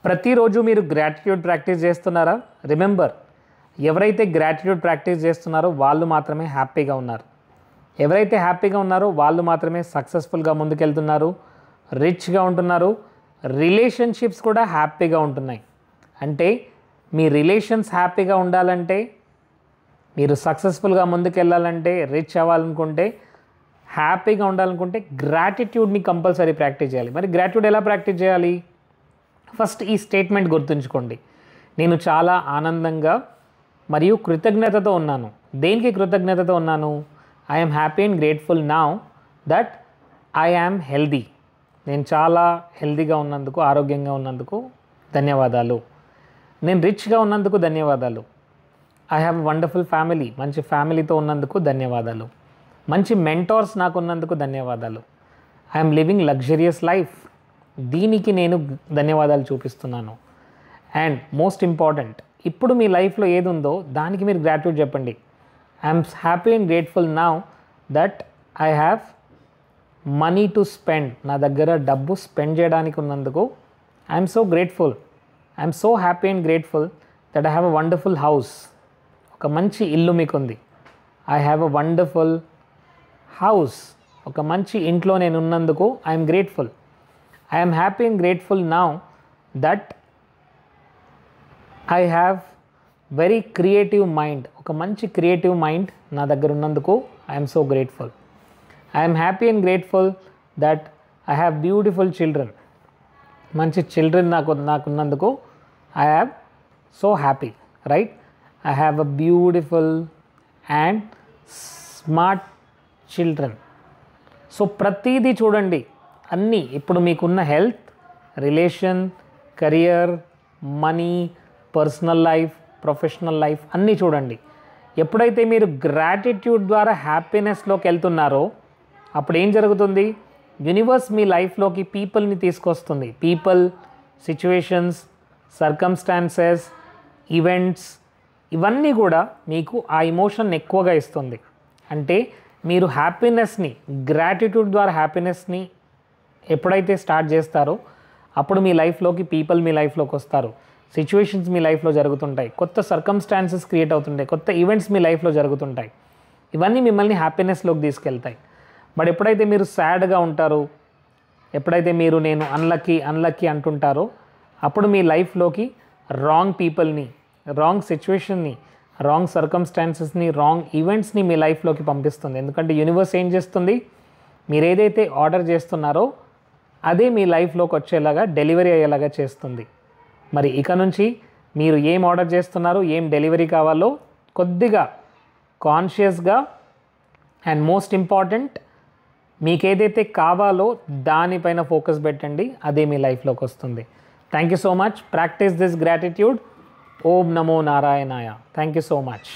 ప్రతిరోజు మీరు gratitude practice చేస్తున్నారా? రిమెంబర్, ఎవరైతే గ్రాటిట్యూడ్ ప్రాక్టీస్ చేస్తున్నారో వాళ్ళు మాత్రమే హ్యాపీగా ఉన్నారు. ఎవరైతే హ్యాపీగా ఉన్నారో వాళ్ళు మాత్రమే సక్సెస్ఫుల్గా ముందుకెళ్తున్నారు, రిచ్గా ఉంటున్నారు, రిలేషన్షిప్స్ కూడా హ్యాపీగా ఉంటున్నాయి. అంటే మీ రిలేషన్స్ హ్యాపీగా ఉండాలంటే, మీరు సక్సెస్ఫుల్గా ముందుకెళ్ళాలంటే, రిచ్ అవ్వాలనుకుంటే, హ్యాపీగా ఉండాలనుకుంటే గ్రాటిట్యూడ్ని కంపల్సరీ ప్రాక్టీస్ చేయాలి. మరి గ్రాటిట్యూడ్ ఎలా ప్రాక్టీస్ చేయాలి? ఫస్ట్ ఈ స్టేట్మెంట్ గుర్తుంచుకోండి. నేను చాలా ఆనందంగా మరియు కృతజ్ఞతతో ఉన్నాను. దేనికి కృతజ్ఞతతో ఉన్నాను? I am happy and grateful now that I am healthy. నేను చాలా హెల్దీగా ఉన్నందుకు, ఆరోగ్యంగా ఉన్నందుకు ధన్యవాదాలు. నేను రిచ్గా ఉన్నందుకు ధన్యవాదాలు. I have wonderful family. మంచి ఫ్యామిలీతో ఉన్నందుకు ధన్యవాదాలు. మంచి మెంటోర్స్ నాకు ఉన్నందుకు ధన్యవాదాలు. I'm living luxurious life. దీనికి నేను ధన్యవాదాలు చూపిస్తున్నాను. అండ్ మోస్ట్ ఇంపార్టెంట్, ఇప్పుడు మీ లైఫ్లో ఏది ఉందో దానికి మీరు గ్రాటిట్యూడ్ చెప్పండి. I'm happy and grateful now that I have money to spend. నా దగ్గర డబ్బు స్పెండ్ చేయడానికి ఉన్నందుకు I'm so grateful. I'm so happy and grateful that I have a wonderful house. ఒక మంచి ఇల్లు మీకుంది. I have a wonderful house. ఒక మంచి ఇంట్లో నేను ఉన్నందుకు I'm grateful. I am happy and grateful now that I have very creative mind. ఒక మంచి క్రియేటివ్ మైండ్ నా దగ్గర ఉన్నందుకు I am so grateful. I am happy and grateful that I have beautiful children. మంచి children నాకున్నందుకు I am so happy, right? I have a beautiful and smart children. So ప్రతిదీ చూడండి, అన్నీ ఇప్పుడు మీకున్న health, relation, career, money, personal life, professional life అన్నీ చూడండి. ఎప్పుడైతే మీరు గ్రాటిట్యూడ్ ద్వారా హ్యాపీనెస్లోకి వెళ్తున్నారో అప్పుడు ఏం జరుగుతుంది? యూనివర్స్ మీ లైఫ్లోకి పీపుల్ని తీసుకొస్తుంది. పీపుల్, సిచ్యువేషన్స్, సర్కమ్స్టాన్సెస్, ఈవెంట్స్ ఇవన్నీ కూడా మీకు ఆ ఎమోషన్ ఎక్కువగా ఇస్తుంది. అంటే మీరు హ్యాపీనెస్ని, గ్రాటిట్యూడ్ ద్వారా హ్యాపీనెస్ని ఎప్పుడైతే స్టార్ట్ చేస్తారో అప్పుడు మీ లైఫ్లోకి పీపుల్ మీ లైఫ్లోకి వస్తారు. సిచ్యువేషన్స్ మీ లైఫ్లో జరుగుతుంటాయి. కొత్త సర్కమ్స్టాన్సెస్ క్రియేట్ అవుతుంటాయి. కొత్త ఈవెంట్స్ మీ లైఫ్లో జరుగుతుంటాయి. ఇవన్నీ మిమ్మల్ని హ్యాపీనెస్లోకి తీసుకెళ్తాయి. బట్ ఎప్పుడైతే మీరు సాడ్గా ఉంటారో, ఎప్పుడైతే మీరు నేను అన్లక్కీ అంటుంటారో అప్పుడు మీ లైఫ్లోకి రాంగ్ పీపుల్ని, రాంగ్ సిచ్యువేషన్ని, రాంగ్ సర్కమ్స్టాన్సెస్ని, రాంగ్ ఈవెంట్స్ని మీ లైఫ్లోకి పంపిస్తుంది. ఎందుకంటే యూనివర్స్ ఏం చేస్తుంది? మీరు ఏదైతే ఆర్డర్ చేస్తున్నారో అదే మీ లైఫ్లోకి వచ్చేలాగా, డెలివరీ అయ్యేలాగా చేస్తుంది. మరి ఇక నుంచి మీరు ఏం ఆర్డర్ చేస్తున్నారో, ఏం డెలివరీ కావాలో కొద్దిగా కాన్షియస్గా అండ్ మోస్ట్ ఇంపార్టెంట్ మీకు ఏదైతే కావాలో దానిపైన ఫోకస్ పెట్టండి. అదే మీ లైఫ్లోకి వస్తుంది. Thank you so much. Practice this gratitude. ఓం నమో నారాయణాయ. Thank you so much.